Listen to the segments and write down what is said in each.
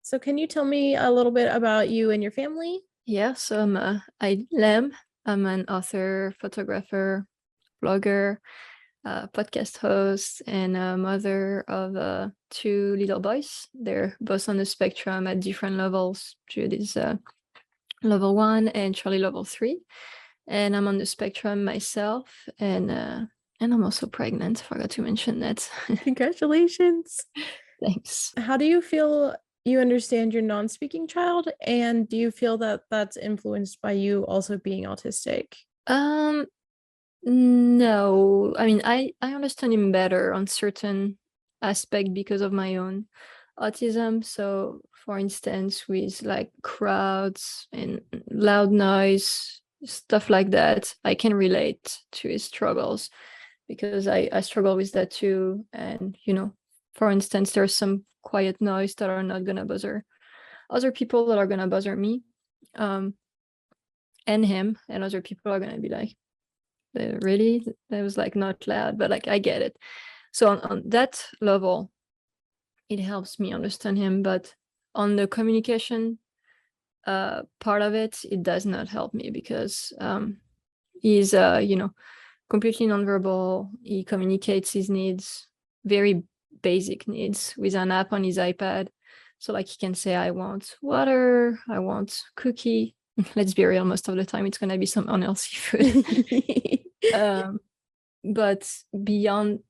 So can you tell me a little bit about you and your family? Yeah, so I Lem. I'm an author, photographer, blogger, podcast host, and a mother of two little boys. They're both on the spectrum at different levels. Jude is level 1 and Charlie level 3. And I'm on the spectrum myself, and I'm also pregnant. Forgot to mention that. Congratulations. Thanks. How do you feel you understand your non-speaking child? And do you feel that that's influenced by you also being autistic? Um, No, I mean, I understand him better on certain aspect because of my own autism. So, for instance, with like crowds and loud noise, stuff like that, I can relate to his struggles because I struggle with that too. And, for instance, there's some quiet noise that are not gonna bother other people that are gonna bother me, um, and him, and other people are gonna be like, really, that was like not loud, but like I get it. So on that level it helps me understand him, but on the communication part of it, it does not help me because he's completely nonverbal. He communicates his needs, very basic needs, with an app on his iPad. So like he can say, I want water, I want cookie. Let's be real, most of the time it's gonna be some unhealthy food. um, but beyond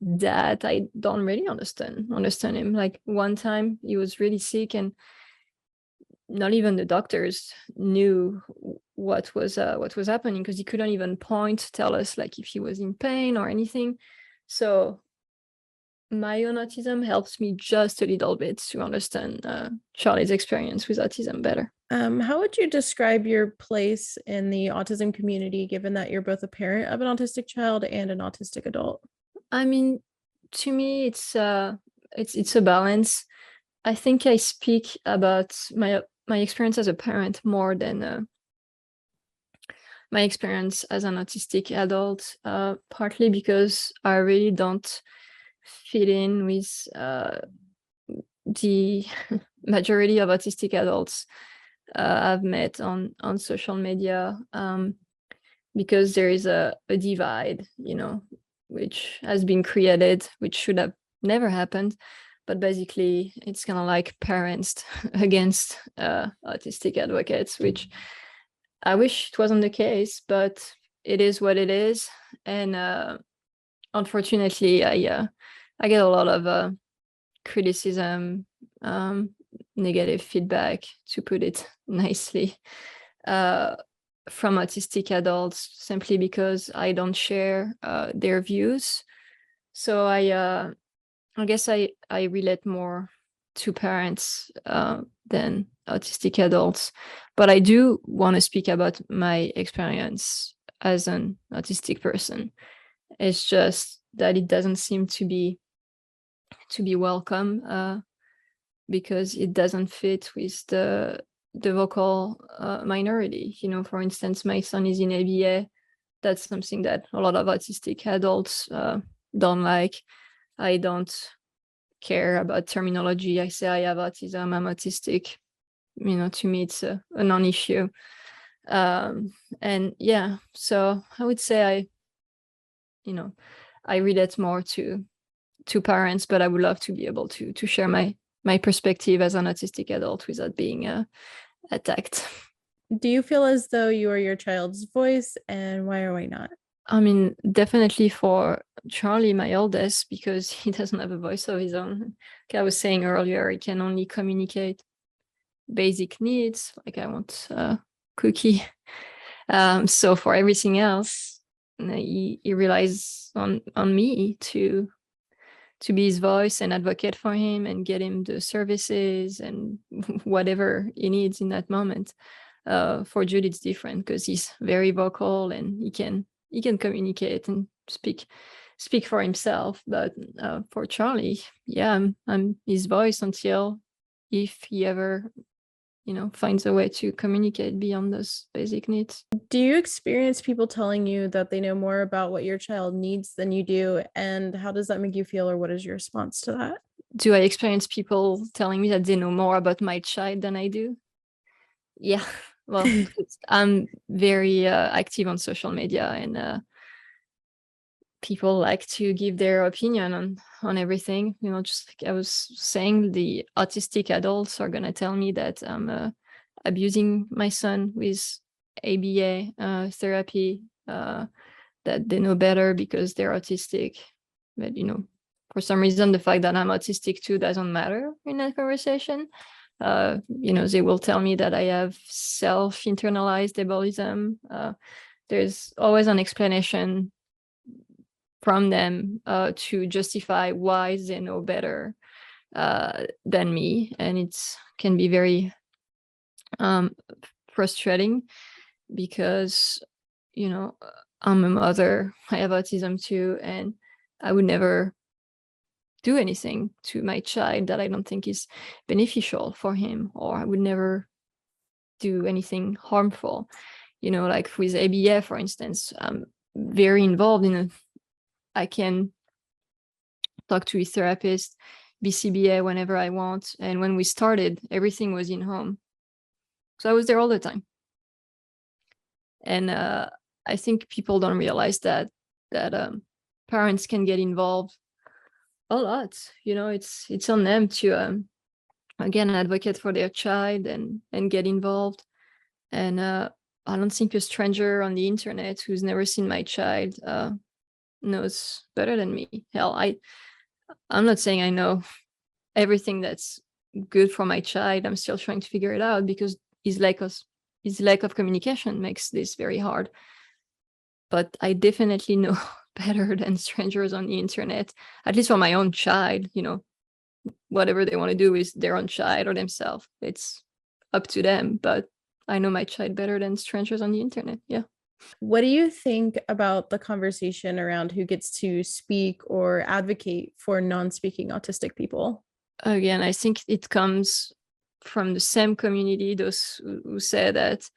that, I don't really understand him. Like one time he was really sick, and not even the doctors knew what was happening, because he couldn't even tell us like if he was in pain or anything. So my own autism helps me just a little bit to understand Charlie's experience with autism better. How would you describe your place in the autism community, given that you're both a parent of an autistic child and an autistic adult? I mean, to me, it's a balance. I think I speak about my experience as a parent more than my experience as an autistic adult, partly because I really don't fit in with the majority of autistic adults I've met on social media, because there is a divide, which has been created, which should have never happened. But basically, it's kind of like parents against autistic advocates, which I wish it wasn't the case, but it is what it is. And unfortunately, I get a lot of criticism, um, negative feedback, to put it nicely, uh, from autistic adults, simply because I don't share their views. So I guess I relate more to parents than autistic adults, but I do want to speak about my experience as an autistic person. It's just that it doesn't seem to be welcome, because it doesn't fit with the vocal minority. For instance, my son is in ABA. That's something that a lot of autistic adults don't like. I don't care about terminology. I say I have autism, I'm autistic. To me, it's a non-issue. And yeah, so I would say you know, I relate more to parents, but I would love to be able to share my perspective as an autistic adult without being attacked. Do you feel as though you are your child's voice, and why or why not? I mean, definitely for Charlie, my eldest, because he doesn't have a voice of his own. Like I was saying earlier, he can only communicate basic needs, like I want a cookie. So for everything else, he relies on me to be his voice and advocate for him and get him the services and whatever he needs in that moment. For Jude, it's different because he's very vocal and he can communicate and speak for himself. But for Charlie, yeah, I'm his voice until, if he ever finds a way to communicate beyond those basic needs. Do you experience people telling you that they know more about what your child needs than you do? And how does that make you feel, or what is your response to that? do I experience people telling me that they know more about my child than I do? Yeah. Well, I'm very active on social media, and people like to give their opinion on everything. Just like I was saying, the autistic adults are gonna tell me that I'm abusing my son with ABA therapy, that they know better because they're autistic. But for some reason, the fact that I'm autistic too doesn't matter in that conversation. They will tell me that I have self-internalized ableism. There's always an explanation from them to justify why they know better than me, and it can be very frustrating because I'm a mother, I have autism too, and I would never do anything to my child that I don't think is beneficial for him, or I would never do anything harmful. Like with ABA, for instance, I'm very involved in I can talk to a therapist, BCBA whenever I want. And when we started, everything was in home. So I was there all the time. And I think people don't realize that parents can get involved a lot. It's on them to again advocate for their child and get involved. And I don't think a stranger on the internet who's never seen my child knows better than me. Hell, I'm not saying I know everything that's good for my child. I'm still trying to figure it out because his lack of communication makes this very hard. But I definitely know better than strangers on the internet, at least for my own child. Whatever they want to do is their own child or themselves. It's up to them. But I know my child better than strangers on the internet. Yeah. What do you think about the conversation around who gets to speak or advocate for non-speaking autistic people? Again, I think it comes from the same community, those who say that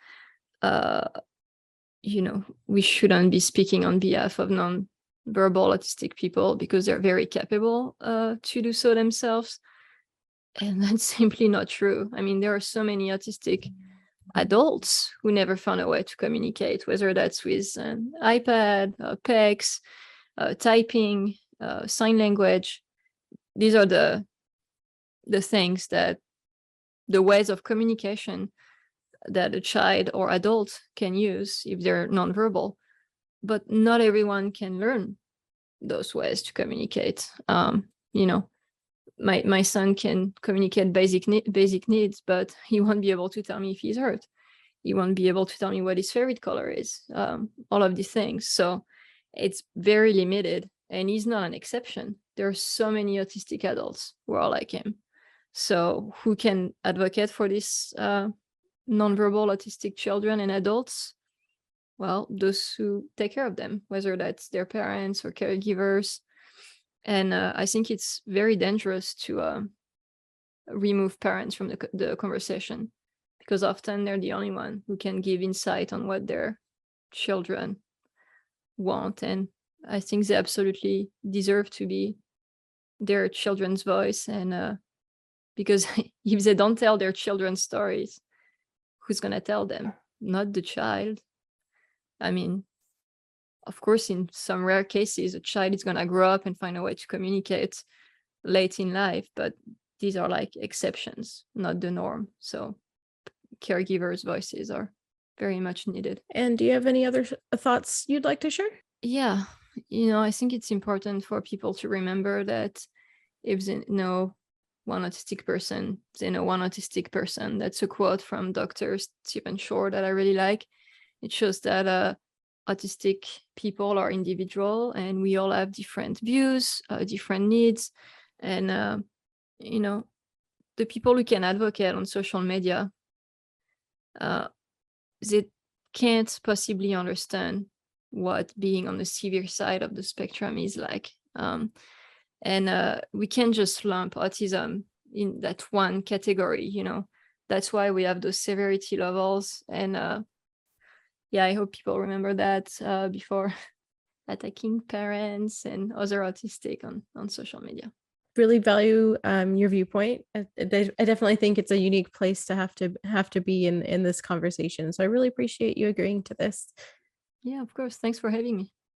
we shouldn't be speaking on behalf of non-verbal autistic people because they're very capable to do so themselves. And that's simply not true. I mean, there are so many autistic adults who never found a way to communicate, whether that's with an iPad, PECs, typing, sign language. These are the things that the ways of communication that a child or adult can use if they're nonverbal, but not everyone can learn those ways to communicate. My son can communicate basic needs, but he won't be able to tell me if he's hurt. He won't be able to tell me what his favorite color is. All of these things. So it's very limited, and he's not an exception. There are so many autistic adults who are like him. So who can advocate for this nonverbal autistic children and adults? Well, those who take care of them, whether that's their parents or caregivers. And I think it's very dangerous to remove parents from the conversation, because often they're the only one who can give insight on what their children want. And I think they absolutely deserve to be their children's voice. And because if they don't tell their children's stories, who's going to tell them? Not the child. I mean, of course, in some rare cases, a child is going to grow up and find a way to communicate late in life, but these are like exceptions, not the norm. So caregivers' voices are very much needed. And do you have any other thoughts you'd like to share? Yeah, I think it's important for people to remember that if they know one autistic person, they know one autistic person. That's a quote from Dr. Stephen Shore that I really like. It shows that autistic people are individual and we all have different views, different needs. And, the people who can advocate on social media, they can't possibly understand what being on the severe side of the spectrum is like. And we can't just lump autism in that one category, That's why we have those severity levels. And I hope people remember that before attacking parents and other autistic on social media. really value your viewpoint. I definitely think it's a unique place to have to be in this conversation. So I really appreciate you agreeing to this. Yeah, of course. Thanks for having me.